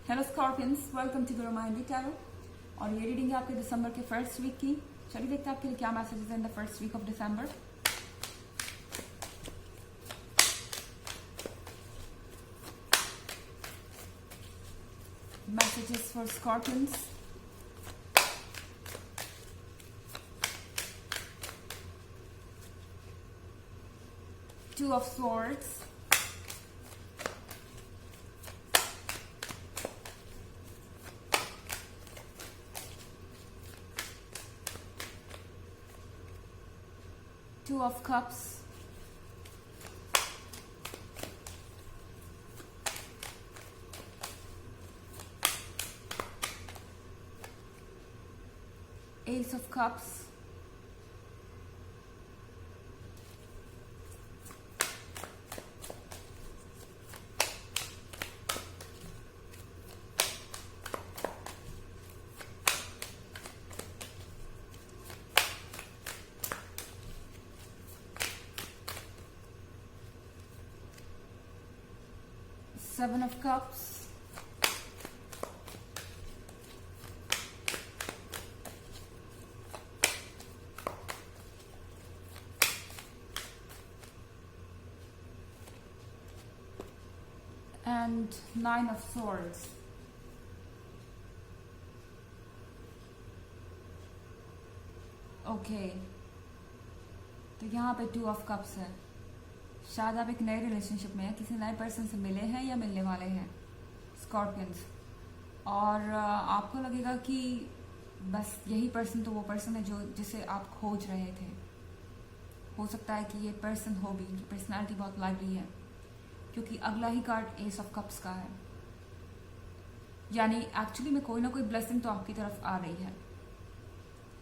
Hello Scorpions, welcome to the reminder tarot. और ये reading है आपके दिसंबर के फर्स्ट वीक की। चलिए देखते हैं आपके लिए क्या मैसेजेस हैं in the first week of December. Messages for Scorpions. Two of swords, Two of Cups, Ace of Cups, Seven of Cups, and Nine of Swords. Okay, तो यहाँ पे टू ऑफ कप्स है। शायद आप एक नए रिलेशनशिप में हैं, किसी नए पर्सन से मिले हैं या मिलने वाले हैं स्कॉर्पियंस। और आपको लगेगा कि बस यही पर्सन तो वो पर्सन है जो जिसे आप खोज रहे थे। हो सकता है कि ये पर्सन हो भी, इनकी पर्सनैलिटी बहुत लाइवली है, क्योंकि अगला ही कार्ड एस ऑफ कप्स का है। यानी एक्चुअली में कोई ना कोई ब्लेसिंग तो आपकी तरफ आ रही है।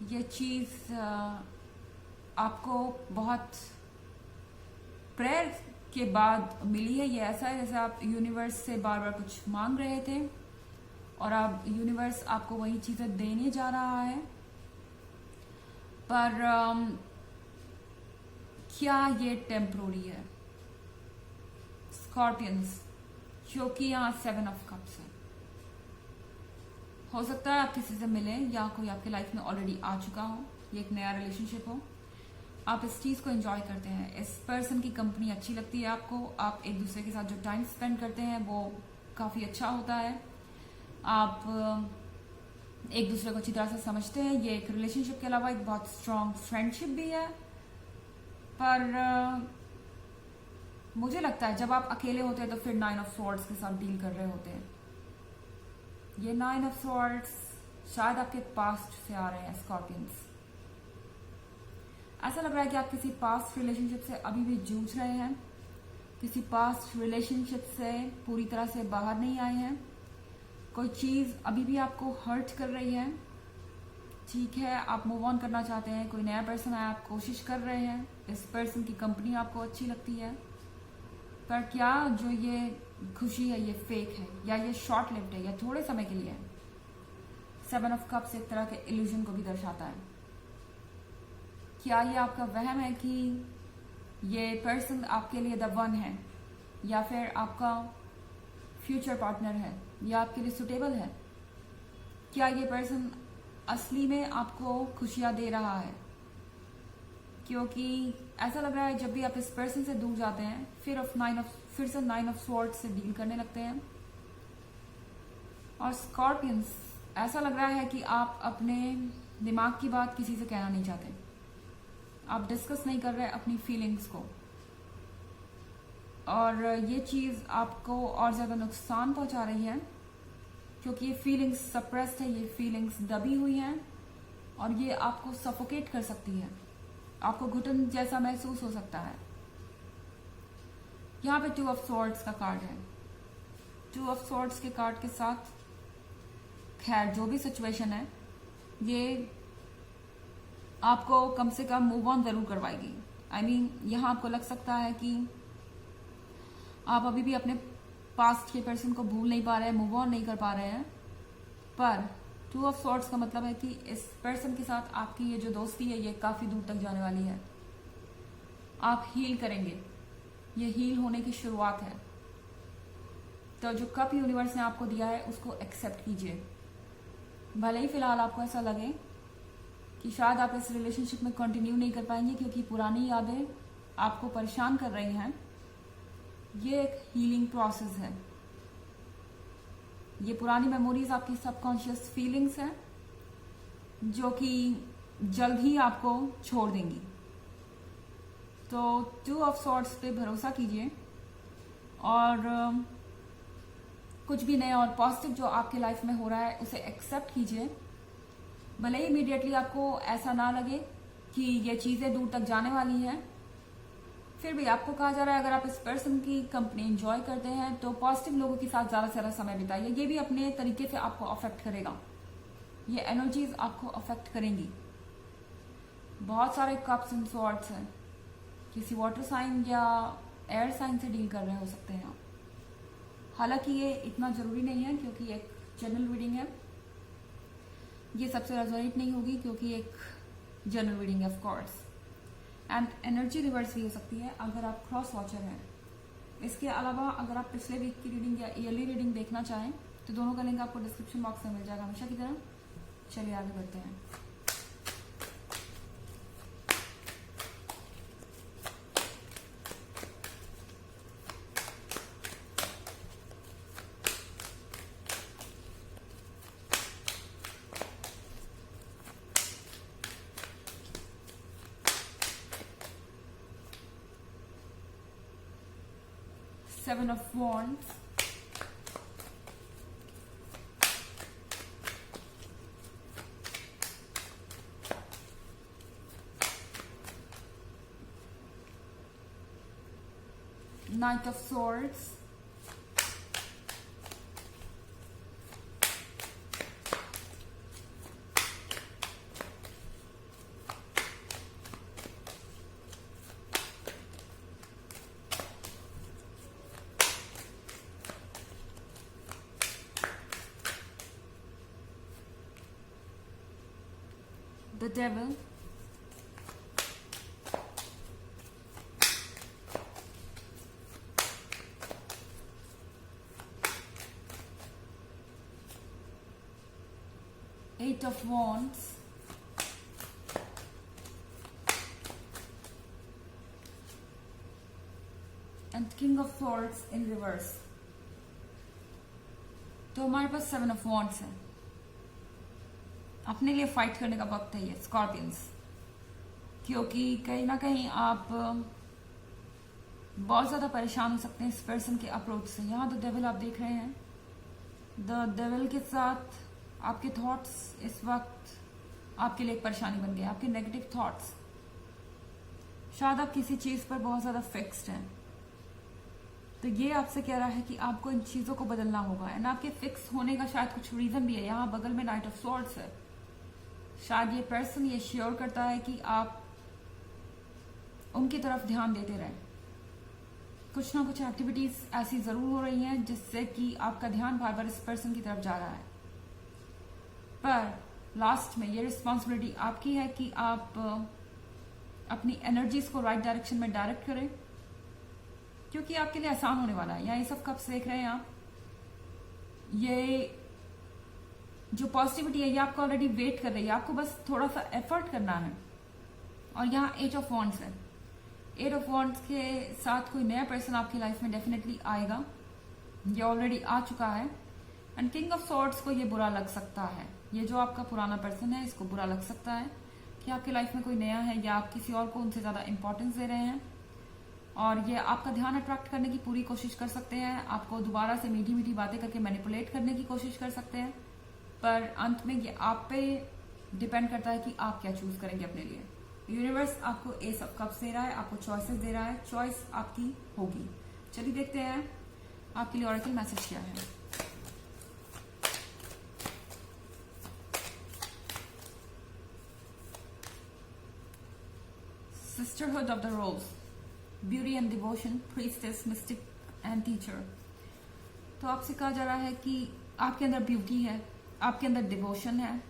ये चीज़ आपको बहुत प्रेयर के बाद मिली है। ये ऐसा है जैसे आप यूनिवर्स से बार बार कुछ मांग रहे थे और अब यूनिवर्स आपको वही चीज़ें देने जा रहा है। पर क्या ये टेम्प्रोरी है स्कॉर्पियंस? क्योंकि यहाँ सेवन ऑफ कप्स है। हो सकता है आप किसी से मिलें या कोई आपके लाइफ में ऑलरेडी आ चुका हो, ये एक नया रिलेशनशिप हो। आप इस चीज़ को एंजॉय करते हैं, इस पर्सन की कंपनी अच्छी लगती है आपको। आप एक दूसरे के साथ जो टाइम स्पेंड करते हैं वो काफ़ी अच्छा होता है। आप एक दूसरे को अच्छी तरह से समझते हैं। ये एक रिलेशनशिप के अलावा एक बहुत स्ट्रॉन्ग फ्रेंडशिप भी है। पर मुझे लगता है जब आप अकेले होते हैं तो फिर नाइन ऑफ स्वॉर्ड्स के साथ डील कर रहे होते हैं। ये नाइन ऑफ स्वॉर्ड्स शायद आपके पास्ट से आ रहे हैं स्कॉर्पियंस। ऐसा लग रहा है कि आप किसी पास्ट रिलेशनशिप से अभी भी जूझ रहे हैं, किसी पास्ट रिलेशनशिप से पूरी तरह से बाहर नहीं आए हैं। कोई चीज़ अभी भी आपको हर्ट कर रही है। ठीक है, आप मूव ऑन करना चाहते हैं, कोई नया पर्सन आया, आप कोशिश कर रहे हैं, इस पर्सन की कंपनी आपको अच्छी लगती है। पर क्या जो ये खुशी है ये फेक है या ये शॉर्ट लिव्ड है या थोड़े समय के लिए है? सेवन ऑफ कप्स एक तरह के इल्यूजन को भी दर्शाता है। क्या ये आपका वहम है कि ये पर्सन आपके लिए द वन है, या फिर आपका फ्यूचर पार्टनर है, या आपके लिए सुटेबल है? क्या ये पर्सन असली में आपको खुशियां दे रहा है? क्योंकि ऐसा लग रहा है जब भी आप इस पर्सन से दूर जाते हैं फिर से नाइन ऑफ स्वॉर्ड्स से डील करने लगते हैं। और स्कॉर्पियंस, ऐसा लग रहा है कि आप अपने दिमाग की बात किसी से कहना नहीं चाहते। आप डिस्कस नहीं कर रहे अपनी फीलिंग्स को, और ये चीज़ आपको और ज़्यादा नुकसान पहुंचा रही है, क्योंकि ये फीलिंग्स सप्रेस्ड है, ये फीलिंग्स दबी हुई हैं और ये आपको सफोकेट कर सकती है। आपको घुटन जैसा महसूस हो सकता है। यहाँ पे टू ऑफ स्वॉर्ड्स का कार्ड है। टू ऑफ स्वॉर्ड्स के कार्ड के साथ खैर जो भी सिचुएशन है ये आपको कम से कम मूव ऑन जरूर करवाएगी। आई मीन यहाँ आपको लग सकता है कि आप अभी भी अपने पास्ट के पर्सन को भूल नहीं पा रहे हैं, मूव ऑन नहीं कर पा रहे हैं। पर टू ऑफ स्वॉर्ड्स का मतलब है कि इस पर्सन के साथ आपकी ये जो दोस्ती है ये काफी दूर तक जाने वाली है। आप हील करेंगे, ये हील होने की शुरुआत है। तो जो कप यूनिवर्स ने आपको दिया है उसको एक्सेप्ट कीजिए। भले ही फिलहाल आपको ऐसा लगे कि शायद आप इस रिलेशनशिप में कंटिन्यू नहीं कर पाएंगे क्योंकि पुरानी यादें आपको परेशान कर रही हैं, ये एक हीलिंग प्रोसेस है। ये पुरानी मेमोरीज आपकी सबकॉन्शियस फीलिंग्स हैं जो कि जल्द ही आपको छोड़ देंगी। तो 2 ऑफ सॉर्ड्स पे भरोसा कीजिए और कुछ भी नया और पॉजिटिव जो आपके लाइफ में हो रहा है उसे एक्सेप्ट कीजिए। भले ही इमीडिएटली आपको ऐसा ना लगे कि ये चीज़ें दूर तक जाने वाली हैं, फिर भी आपको कहा जा रहा है अगर आप इस पर्सन की कंपनी एंजॉय करते हैं तो पॉजिटिव लोगों के साथ ज़्यादा से ज़्यादा समय बिताइए। ये भी अपने तरीके से आपको अफेक्ट करेगा, ये एनर्जीज आपको अफेक्ट करेंगी। बहुत सारे कप्स एंड सॉर्ड्स हैं, किसी वाटर साइन या एयर साइन से डील कर रहे हो सकते हैं आप। हालांकि ये इतना ज़रूरी नहीं है क्योंकि एक जनरल रीडिंग है, ये सबसे रेजोनेट नहीं होगी क्योंकि एक जनरल रीडिंग है of course. And energy reverse भी हो सकती है अगर आप क्रॉस वॉचर हैं। इसके अलावा अगर आप पिछले वीक की रीडिंग या ईयरली रीडिंग देखना चाहें तो दोनों का लिंक आपको डिस्क्रिप्शन बॉक्स में मिल जाएगा हमेशा की तरह। चलिए आगे बढ़ते हैं। Seven of Wands, Knight of Swords, the Devil, Eight of Wands, and King of Swords in reverse। तो हमारे पास सेवन ऑफ वॉन्ड्स है। अपने लिए फाइट करने का वक्त है ये स्कॉर्पियंस, क्योंकि कहीं ना कहीं आप बहुत ज्यादा परेशान हो सकते हैं इस पर्सन के अप्रोच से। यहाँ द डेविल आप देख रहे हैं, द डेविल के साथ आपके थॉट्स इस वक्त आपके लिए एक परेशानी बन गए, आपके नेगेटिव थॉट्स। शायद आप किसी चीज पर बहुत ज्यादा फिक्स्ड हैं, तो ये आपसे कह रहा है कि आपको इन चीजों को बदलना होगा। एंड आपके फिक्स होने का शायद कुछ रीजन भी है। यहाँ बगल में नाइट ऑफ सॉर्ड्स है। शायद ये पर्सन ये श्योर करता है कि आप उनकी तरफ ध्यान देते रहें। कुछ ना कुछ एक्टिविटीज ऐसी जरूर हो रही हैं जिससे कि आपका ध्यान बार बार इस पर्सन की तरफ जा रहा है, पर लास्ट में ये रिस्पॉन्सिबिलिटी आपकी है कि आप अपनी एनर्जीज को राइट डायरेक्शन में डायरेक्ट करें, क्योंकि आपके लिए आसान होने वाला है। यहाँ ये सब कप्स देख रहे हैं आप, ये जो पॉजिटिविटी है ये आपको ऑलरेडी वेट कर रही है, आपको बस थोड़ा सा एफर्ट करना है। और यहाँ एट ऑफ वॉन्ड्स है। एट ऑफ वॉन्ड्स के साथ कोई नया पर्सन आपकी लाइफ में डेफिनेटली आएगा, ये ऑलरेडी आ चुका है। एंड किंग ऑफ सॉर्ड्स को ये बुरा लग सकता है, ये जो आपका पुराना पर्सन है इसको बुरा लग सकता है कि आपकी लाइफ में कोई नया है या आप किसी और को उनसे ज्यादा इंपॉर्टेंस दे रहे हैं, और ये आपका ध्यान अट्रैक्ट करने की पूरी कोशिश कर सकते हैं, आपको दोबारा से मीठी मीठी बातें करके मैनिपुलेट करने की कोशिश कर सकते हैं। पर अंत में ये आप पे डिपेंड करता है कि आप क्या चूज करेंगे अपने लिए। यूनिवर्स आपको एस ऑफ कप्स दे रहा है, आपको चॉइसेस दे रहा है, चॉइस आपकी होगी। चलिए देखते हैं आपके लिए ऑरेकल मैसेज क्या है। Sisterhood of the rose, beauty and devotion, priestess, mystic and teacher. तो आपसे कहा जा रहा है कि आपके अंदर ब्यूटी है, आपके अंदर डिवोशन है,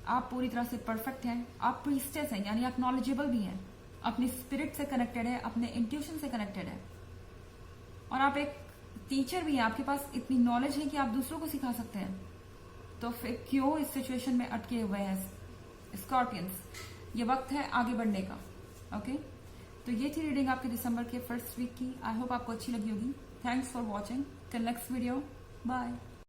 आप पूरी तरह से परफेक्ट हैं, आप प्रीस्टेस हैं यानी आप नॉलेजेबल भी हैं, अपनी स्पिरिट से कनेक्टेड है, अपने इंट्यूशन से कनेक्टेड है, और आप एक टीचर भी हैं, आपके पास इतनी नॉलेज है कि आप दूसरों को सिखा सकते हैं, तो फिर क्यों इस सिचुएशन में अटके हुए हैं स्कॉर्पियंस। ये वक्त है आगे बढ़ने का। ओके, तो ये थी रीडिंग आपके दिसंबर के फर्स्ट वीक की। आई होप आपको अच्छी लगी होगी। Thanks for watching. Till next video, bye.